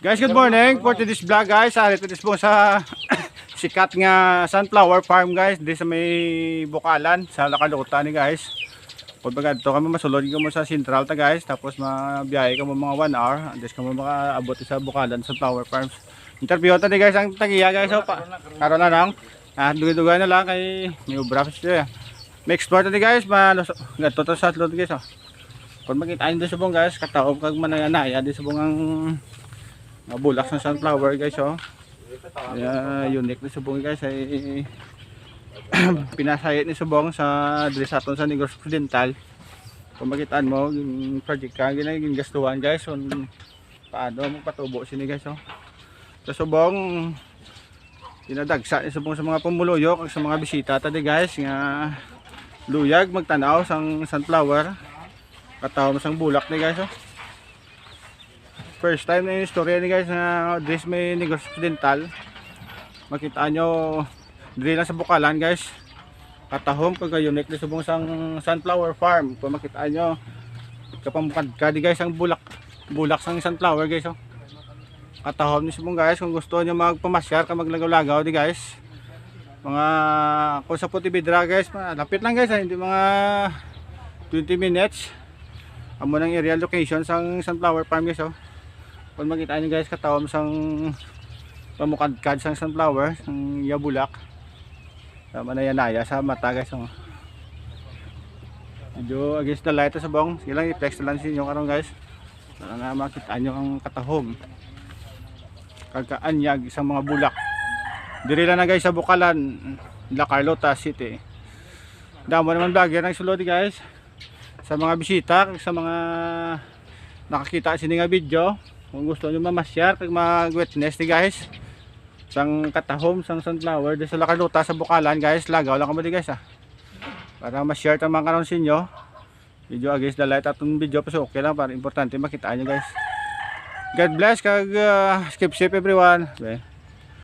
Guys, good morning for today's vlog guys. Ito po sa sikat nga sunflower farm guys. Di sa may Bukalan sa Lakaluta ni guys. Pag ito kami masulod mo sa Central ta guys. Tapos mabiyahe ka mo mga 1 hour. Andes ka mo makaabot sa Bukalan sunflower farms. Interview ta ni guys ang tagiya guys. So, karon na lang. Dugay-dugay na lang kay may ubra siya. May explore ta ni guys. Gato ta sa lod guys. Kung makita nyo sa bong guys. Kataob kag manayanaya. Di sa bong ang bulak ng sunflower guys. Unique ni subong guys ay pinasayit ni subong sa Drisaton sa Negros Occidental. Kung makitaan mo yung project ka ginaging gastuhan guys paano magpatubo sini guys. Sa subong pinadagsa ni subong sa mga pumuluyok sa mga bisita tadi guys nga luyag magtanaw sang sunflower kataw sang bulak ni guys. First time na yung istorya ni guys na dress may Negros Occidental. Makita nyo diri lang sa Bukalan guys. Katahom kag unique na subong sang sunflower farm. Kung makita nyo kapamukad ka di guys ang bulak sang sunflower guys. Katahom ni subong guys kung gusto nyo magpamasyar ka maglagaw-lagaw di guys. Mga kung sa Putibidra guys, lapit lang guys hindi mga 20 minutes. Amo nang area location sang sunflower farm guys. Kung makita nyo guys katawam sang pamukadkad sang sunflower sang yabulak sa manayanaya sa mata guys. Medyo against the light sa bong silang i-flex na lang sa inyo karon guys para nga makita nyo ang katahom kagkaanyag isang mga bulak diri lang na guys sa Bukalan, La Carlota City. Damo naman vlogger ng sulod guys sa mga bisita sa mga nakakita sini nga video. Kung gusto nyo mamasyar kag mag-witness di guys sang katahom sang sunflower di sa Lakaluta sa Bukalan guys, lagaw lang kamo di guys para ma-share ta man karon sa inyo video against the light atong video pa so okay lang para importante makita nyo guys. God bless kag keep safe everyone.